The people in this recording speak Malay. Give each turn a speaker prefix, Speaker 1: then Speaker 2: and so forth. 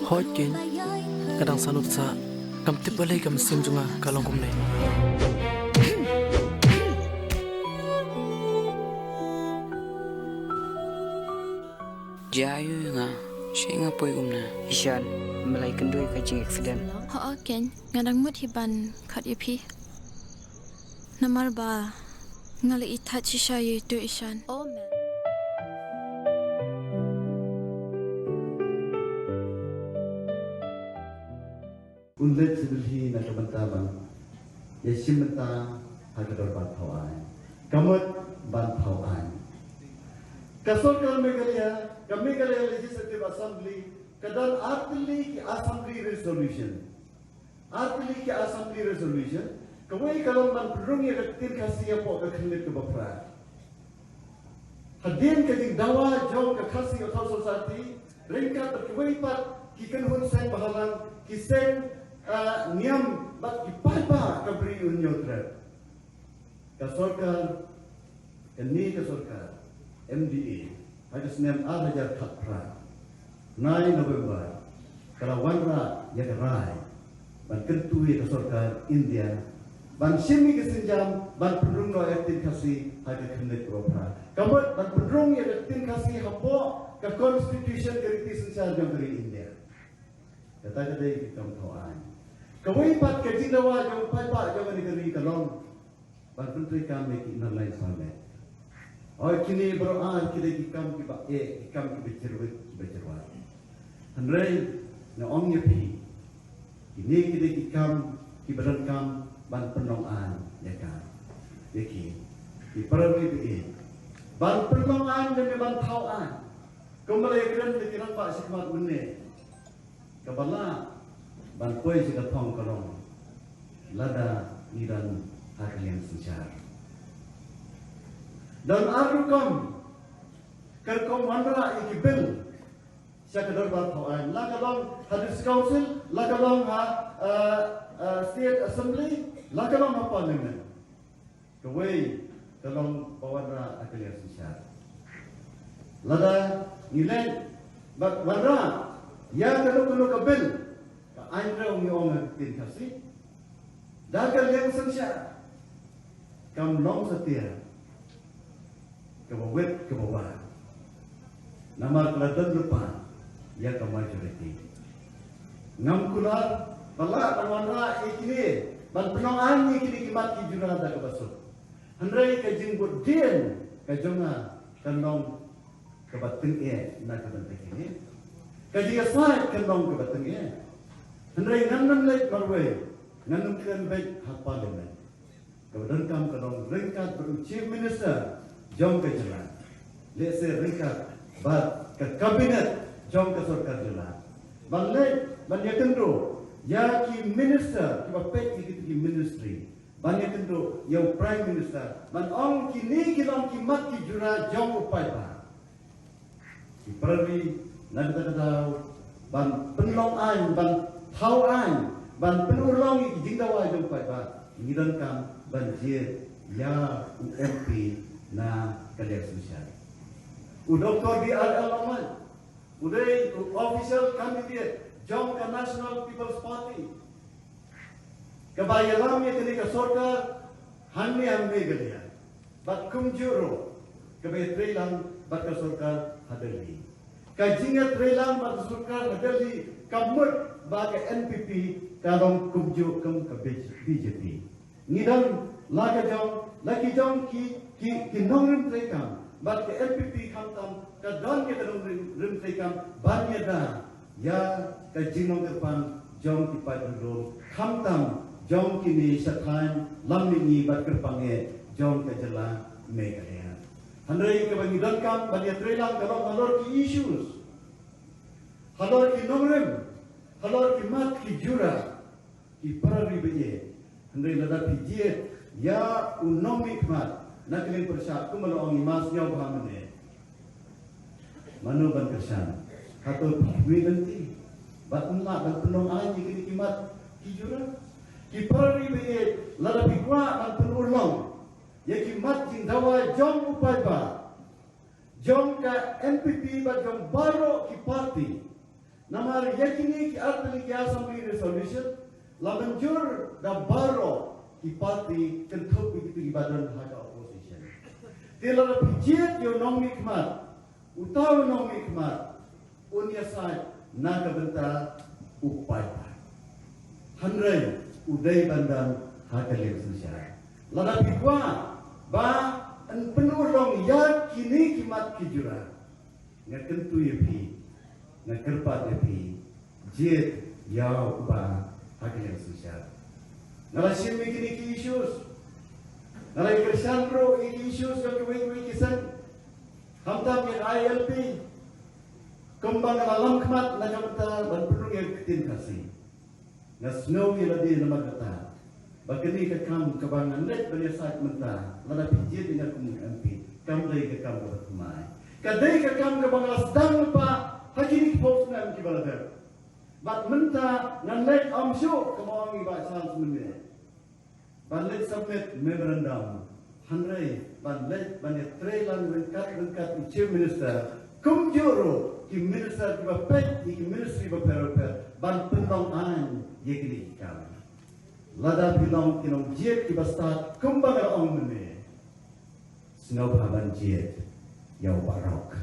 Speaker 1: Hoikin kadang sanut sa kam tipalay kam sim junga kalong kumne.
Speaker 2: Jayu nga, siya nga po yung na.
Speaker 3: Isyan, malay kandoy ka jing accident.
Speaker 4: Ho ken ngadang mut hiban khat ipi. Namar ba ngali itha chisha ye to ishan. Oh man.
Speaker 5: Unlet sidulhi na kabantabang yesimenta hagador bantawan kamut bantawan kasol kami Meghalaya Legislative Assembly kadal artili ki assembly resolution kawai kalau man perung ya tin khasiya po ka khnit ka bapra hadin ka ding dawa jong ka khasiya thau society ringka kawai pat ki kan hun sang bahalang ki seng niam bat ipapa kabri unyotra kasorkar kasorkar MDA hadis nem arajar khapra 9 November kalawanra yagrai ban kentui kasorkar India ban simi kesenjam ban pedrung no etin kasi hadi khendet propra kamot ban pedrung etin kasi hapo ka constitution keriti senjar jam dari India kata kita tahuan kawai pat kajinawa jam pai pa jam negeri kalong ban menteri kami ki nalai sale oi kini beroan kita ki kam ki ba kam ki becerwa handrai na ong yepi ini kita ki kam ki badan kam ban penongan ya kan yeki di parawi bi ban penongan dan ban tauan kembali keren pikiran Pak Sikmat Mene kabala ban koi sika thong kalong lada niran haklian senjar dan arukam kerkom mandra ikibil syakador ban tauan la kalong hadis council la kalong state assembly la kalong parliament kawai kalong pawanra haklian senjar lada nilai bak wandra ya kalau kabil Andra ong tin kasi dagal yang sensya kam long setia kebawet kebawa nama keladan lupa ya ke majority ngam kular bala panwanra ikini ban penongan ikini kimat ki jurada ke basut handrai ka jingbut dien ka jonga kanong kebatin na kebatin ini ka jinga sai kanong kebatin Henry nganam lek marway, nganam kian baik hak parlimen. Kemudian kam kadang ringkat beru chief minister jom ke jalan. Let's say ringkat bat ke kabinet jom ke sarkar jalan. Banlek banyak kendo ya ki minister ki bapet ki ministry. Banyak kendo ya prime minister. Ban ong kini kilong ki mat ki jura jom upai ba. Ki perli nak tahu ban penlongan ban Tauan ban penulong jingdawa jong pai ba ngidan kam banjir ya UMP na kalek sosial u Dr. B.R. Alaman udai official candidate jong ka National People's Party kabayalam ye tini ka sarkar hanne amme galiya bat kumjuro kabay trelang bat ka sarkar hadali kajinga trelang bat sarkar hadali kamut bagi NPP kadang kumju kem ke BJP. Ngidam lagi jong ki nongrim trekam, bagi NPP kantam kadang kita nongrim trekam banyak dah ya kajinong depan jong ki padro kantam jong kini sathan lamni bat kerpange jong kajela Meghalaya. Handai ke bangidam kam banyak trelang kalau halor ki issues, halor ki nongrim. Halor ki mat ki jura ki parari beye handai lada pijiet ya unomi mat naklin persat kumalo ang imas nyaw bahamane manu ban kersan hato wi nanti bat unla ban penong aji ki mat ki jura ki parari beye lada pikwa an penulong ya ki mat jing dawa jong upai ba jong ka NPP ba jong baro ki party Namar yakini ki artli ki assembly resolution la menjur da baro ki parti kentup ki badan hak opposition. Tela pijet yo nong mikmat utaw nong mikmat unya sa naga benta upai. Handrai udai bandang hak resolution. Lada pikwa ba an penulong yakini kimat kijura ngakentu yepi nakerpat yepi jet yau ba hakil sosial nalasim mikini ki issues nalai kersandro issues yang kuwi kisan hamtam yang ILP kembang alam kemat nakamta ban perlu yang ketin kasih nasno yeladi nama kata bakini ke kam kebangan net beresat mentah lada pijit dengan kumun MP kam lay ke kam ke kumai kadai ke kam ke banglas dang pa hakini pos na ki balada bat mentah nan net amsyo kemangi ba san semene balet submit memorandum handrai balet banet trailan rengkat chief minister kumjuro ki minister ki bapet ki ministry baper ban pendong an yekini kam lada bilang kinong jet ki basta kembang ong mene snow haban jet yau barok